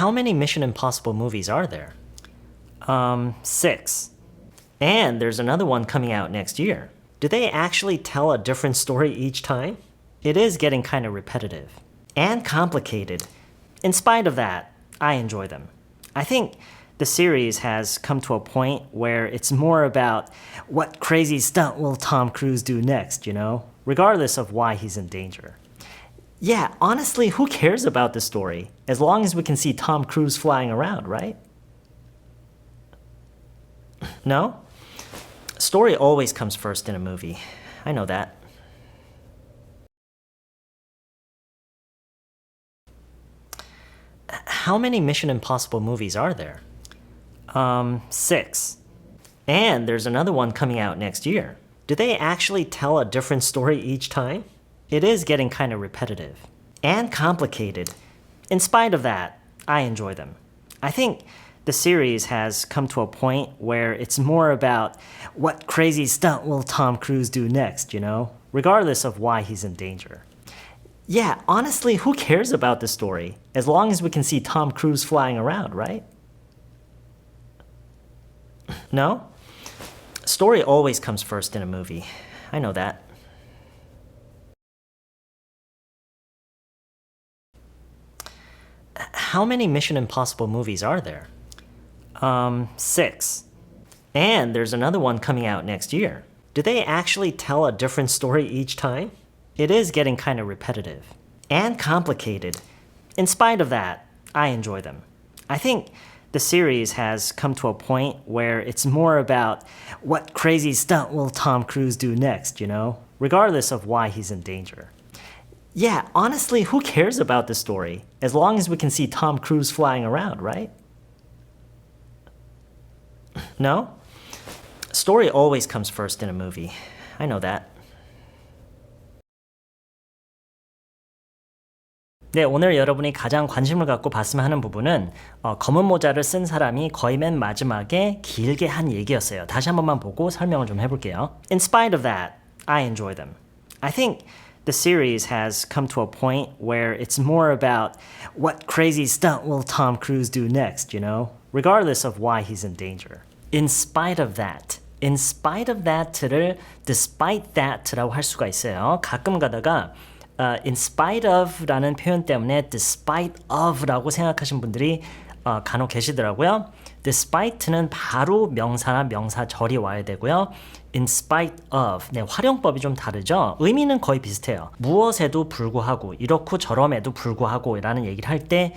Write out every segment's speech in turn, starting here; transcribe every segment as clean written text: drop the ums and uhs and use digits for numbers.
How many Mission Impossible movies are there? 6. And there's another one coming out next year. Do they actually tell a different story each time? It is getting kind of repetitive and complicated. In spite of that, I enjoy them. I think the series has come to a point where it's more about what crazy stunt will Tom Cruise do next, regardless of why he's in danger. Yeah, honestly, who cares about the story as long as we can see Tom Cruise flying around, right? No? Story always comes first in a movie. I know that. How many Mission Impossible movies are there? 6. And there's another one coming out next year. Do they actually tell a different story each time? It is getting kind of repetitive and complicated. In spite of that, I enjoy them. I think the series has come to a point where it's more about what crazy stunt will Tom Cruise do next, regardless of why he's in danger. Yeah, honestly, who cares about the story as long as we can see Tom Cruise flying around, right? No? Story always comes first in a movie. I know that. How many Mission Impossible movies are there? 6. And there's another one coming out next year. Do they actually tell a different story each time? It is getting kind of repetitive and complicated. In spite of that, I enjoy them. I think the series has come to a point where it's more about what crazy stunt will Tom Cruise do next, regardless of why he's in danger. Yeah, honestly, who cares about the story as long as we can see Tom Cruise flying around, right? No? Story always comes first in a movie. I know that. 네, 오늘 여러분이 가장 관심을 갖고 봤으면 하는 부분은 검은 모자를 쓴 사람이 거의 맨 마지막에 길게 한 얘기였어요. 다시 한 번만 보고 설명을 좀 해볼게요. In spite of that, I enjoy them. I think the series has come to a point where it's more about what crazy stunt will Tom Cruise do next, regardless of why he's in danger. In spite of that. In spite of that를 despite that라고 할 수가 있어요. 가끔 가다가 in spite of라는 표현 때문에 despite of라고 생각하신 분들이 간혹 계시더라고요. despite는 바로 명사나 명사절이 와야 되고요. in spite of, 네, 활용법이 좀 다르죠. 의미는 거의 비슷해요. 무엇에도 불구하고, 이렇고 저럼에도 불구하고 라는 얘기를 할 때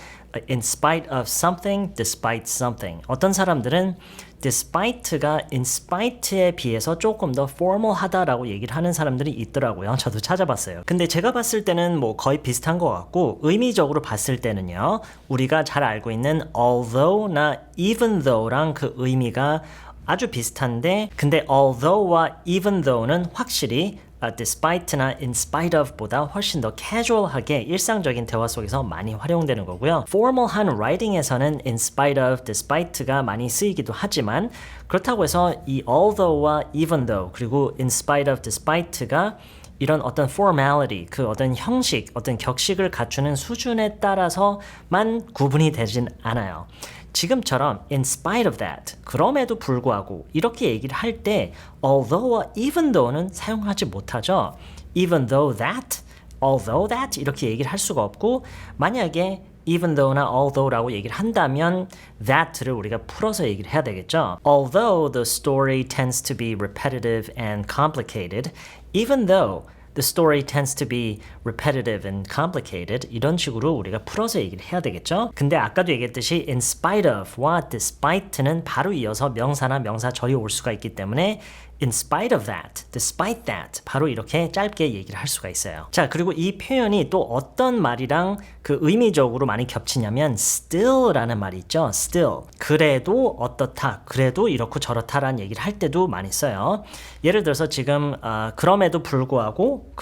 in spite of something, despite something. 어떤 사람들은 despite가 in spite에 비해서 조금 더 formal하다라고 얘기를 하는 사람들이 있더라고요. 저도 찾아봤어요. 근데 제가 봤을 때는 뭐 거의 비슷한 것 같고 의미적으로 봤을 때는요. 우리가 잘 알고 있는 although나 even though랑 그 의미가 아주 비슷한데 근데 although와 even though는 확실히 despite나 in spite of 보다 훨씬 더 casual하게 일상적인 대화 속에서 많이 활용되는 거고요. formal한 writing에서는 in spite of, despite가 많이 쓰이기도 하지만 그렇다고 해서 이 although와 even though 그리고 in spite of, despite가 이런 어떤 formality, 그 어떤 형식, 어떤 격식을 갖추는 수준에 따라서만 구분이 되진 않아요. 지금처럼 in spite of that, 그럼에도 불구하고 이렇게 얘기를 할 때 although와 even though는 사용하지 못하죠. even though that, although that 이렇게 얘기를 할 수가 없고 만약에 even though나 although라고 얘기를 한다면 that를 우리가 풀어서 얘기를 해야 되겠죠. Although the story tends to be repetitive and complicated, even though the story tends to be repetitive and complicated 이런 식으로 우리가 풀어서 얘기를 해야 되겠죠. 근데 아까도 얘기했듯이 in spite of와 despite는 바로 이어서 명사나 명사절이 올 수가 있기 때문에 in spite of that, despite that 바로 이렇게 짧게 얘기를 할 수가 있어요. 자, 그리고 이 표현이 또 어떤 말이랑 그 의미적으로 많이 겹치냐면 still라는 말이 있죠. still. 그래도 어떻다, 그래도 이렇고 저렇다라는 얘기를 할 때도 많이 써요. 예를 들어서 지금 그럼에도 불구하고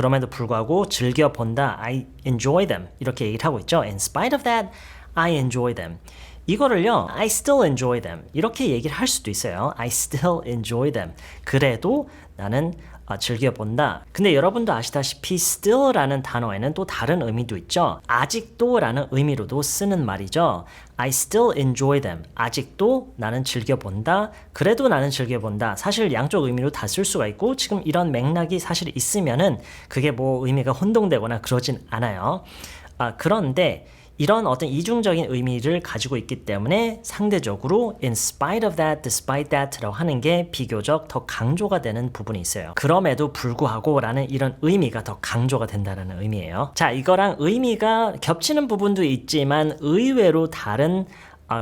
즐겨본다, I enjoy them 이렇게 얘기를 하고 있죠. In spite of that, I enjoy them. 이거를요, I still enjoy them 이렇게 얘기를 할 수도 있어요. I still enjoy them. 그래도 나는 즐겨본다. 근데 여러분도 아시다시피 still라는 단어에는 또 다른 의미도 있죠. 아직도라는 의미로도 쓰는 말이죠. I still enjoy them. 아직도 나는 즐겨본다. 그래도 나는 즐겨본다. 사실 양쪽 의미로 다 쓸 수가 있고 지금 이런 맥락이 사실 있으면은 그게 뭐 의미가 혼동되거나 그러진 않아요. 그런데 이런 어떤 이중적인 의미를 가지고 있기 때문에 상대적으로 in spite of that, despite that라고 하는 게 비교적 더 강조가 되는 부분이 있어요. 그럼에도 불구하고 라는 이런 의미가 더 강조가 된다는 의미예요. 자, 이거랑 의미가 겹치는 부분도 있지만 의외로 다른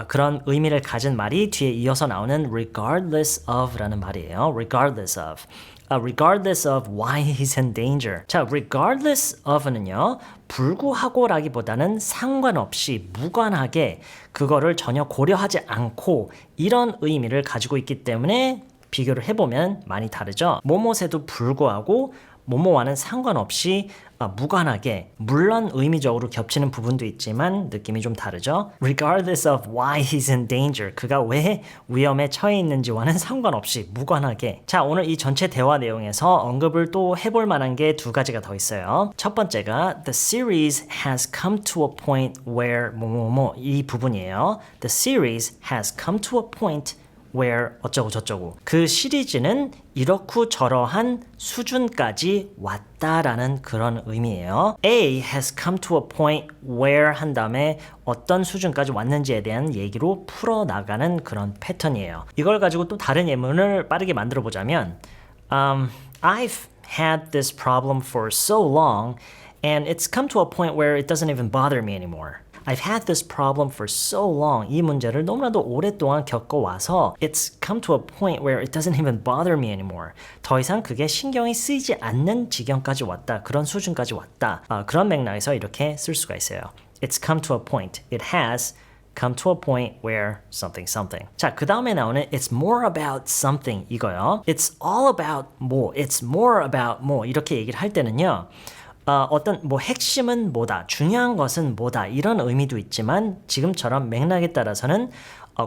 그런 의미를 가진 말이 뒤에 이어서 나오는 regardless of 라는 말이에요. regardless of. regardless of why he's in danger. 자, regardless of는요, 불구하고라기보다는 상관없이, 무관하게 그거를 전혀 고려하지 않고 이런 의미를 가지고 있기 때문에 비교를 해보면 많이 다르죠. 뭐뭐에도 불구하고 뭐뭐와는 상관없이 무관하게, 물론 의미적으로 겹치는 부분도 있지만 느낌이 좀 다르죠. Regardless of why he's in danger. 그가 왜 위험에 처해 있는지와는 상관없이 무관하게. 자, 오늘 이 전체 대화 내용에서 언급을 또 해볼 만한 게 두 가지가 더 있어요. 첫 번째가 The series has come to a point where 뭐뭐뭐 이 부분이에요. The series has come to a point where 어쩌고 저쩌고. 그 시리즈는 이렇고 저러한 수준까지 왔다라는 그런 의미예요. A has come to a point where 한 다음에 어떤 수준까지 왔는지에 대한 얘기로 풀어나가는 그런 패턴이에요. 이걸 가지고 또 다른 예문을 빠르게 만들어 보자면 I've had this problem for so long and it's come to a point where it doesn't even bother me anymore. I've had this problem for so long. 이 문제를 너무나도 오랫동안 겪어와서 It's come to a point where it doesn't even bother me anymore. 더 이상 그게 신경이 쓰이지 않는 지경까지 왔다. 그런 수준까지 왔다. 그런 맥락에서 이렇게 쓸 수가 있어요. It's come to a point. It has come to a point where something something. 자, 그 다음에 나오는 It's more about something 이거요. It's all about 뭐, It's more about 뭐 이렇게 얘기를 할 때는요. 어떤 뭐 핵심은 뭐다, 중요한 것은 뭐다 이런 의미도 있지만 지금처럼 맥락에 따라서는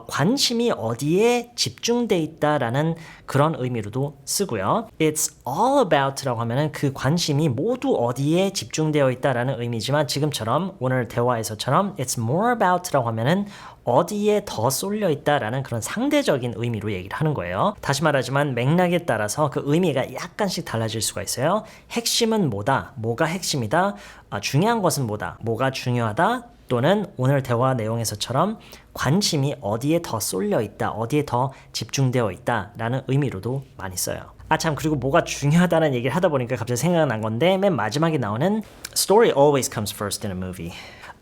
관심이 어디에 집중돼 있다라는 그런 의미로도 쓰고요. It's all about라고 하면은 그 관심이 모두 어디에 집중되어 있다라는 의미지만 지금처럼 오늘 대화에서처럼 It's more about라고 하면은 어디에 더 쏠려 있다라는 그런 상대적인 의미로 얘기를 하는 거예요. 다시 말하지만 맥락에 따라서 그 의미가 약간씩 달라질 수가 있어요. 핵심은 뭐다, 뭐가 핵심이다, 중요한 것은 뭐다, 뭐가 중요하다, 또는 오늘 대화 내용에서처럼 관심이 어디에 더 쏠려 있다, 어디에 더 집중되어 있다라는 의미로도 많이 써요. 참, 그리고 뭐가 중요하다는 얘기를 하다 보니까 갑자기 생각난 건데 맨 마지막에 나오는 Story always comes first in a movie.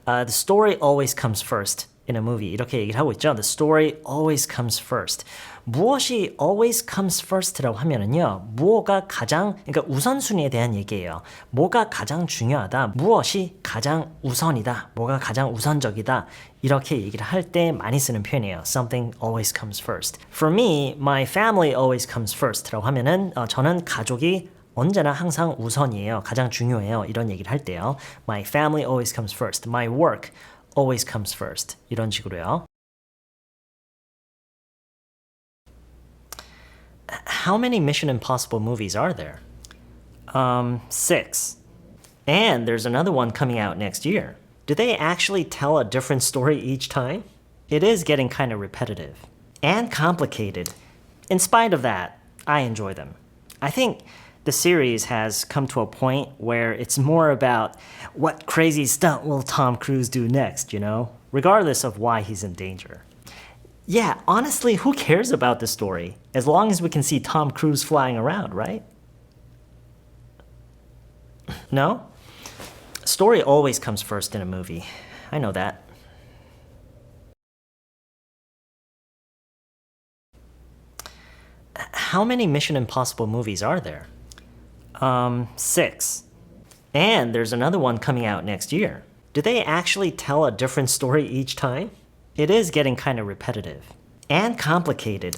The story always comes first in a movie. 이렇게 얘기를 하고 있죠. The story always comes first. 무엇이 always comes first라고 하면은요, 무엇가 가장, 그러니까 우선순위에 대한 얘기예요. 뭐가 가장 중요하다, 무엇이 가장 우선이다, 뭐가 가장 우선적이다, 이렇게 얘기를 할 때 많이 쓰는 표현이에요. Something always comes first. For me, my family always comes first라고 하면은 저는 가족이 언제나 항상 우선이에요. 가장 중요해요. 이런 얘기를 할 때요. My family always comes first. My work always comes first. 이런 식으로요. How many Mission Impossible movies are there? 6. And there's another one coming out next year. Do they actually tell a different story each time? It is getting kind of repetitive and complicated. In spite of that, I enjoy them. I think the series has come to a point where it's more about what crazy stunt will Tom Cruise do next, you know? Regardless of why he's in danger. Yeah, honestly, who cares about the story? As long as we can see Tom Cruise flying around, right? No? Story always comes first in a movie. I know that. How many Mission Impossible movies are there? 6. And there's another one coming out next year. Do they actually tell a different story each time? It is getting kind of repetitive and complicated.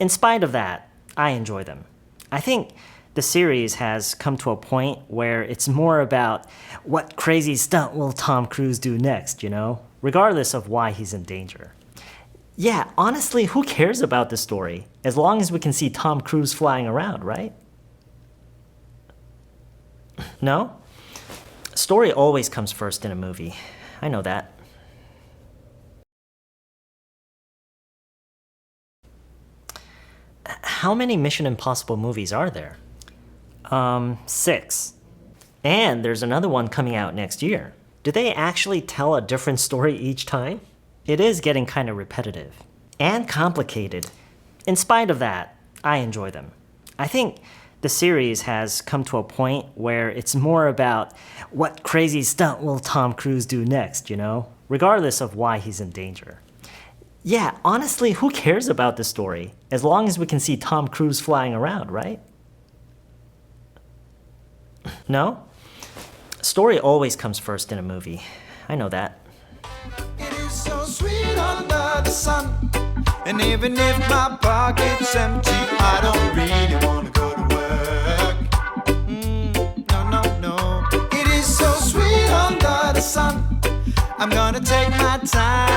In spite of that, I enjoy them. I think the series has come to a point where it's more about what crazy stunt will Tom Cruise do next, you know? Regardless of why he's in danger. Yeah, honestly, who cares about the story? As long as we can see Tom Cruise flying around, right? No? Story always comes first in a movie. I know that. How many Mission Impossible movies are there? 6. And there's another one coming out next year. Do they actually tell a different story each time? It is getting kind of repetitive and complicated. In spite of that, I enjoy them. I think the series has come to a point where it's more about what crazy stunt will Tom Cruise do next, regardless of why he's in danger. Yeah, honestly, who cares about the story? As long as we can see Tom Cruise flying around, right? No? Story always comes first in a movie. I know that. It is so sweet under the sun. And even if my pocket's empty, I don't really wanna go to work. No, no, no. It is so sweet under the sun. I'm gonna take my time.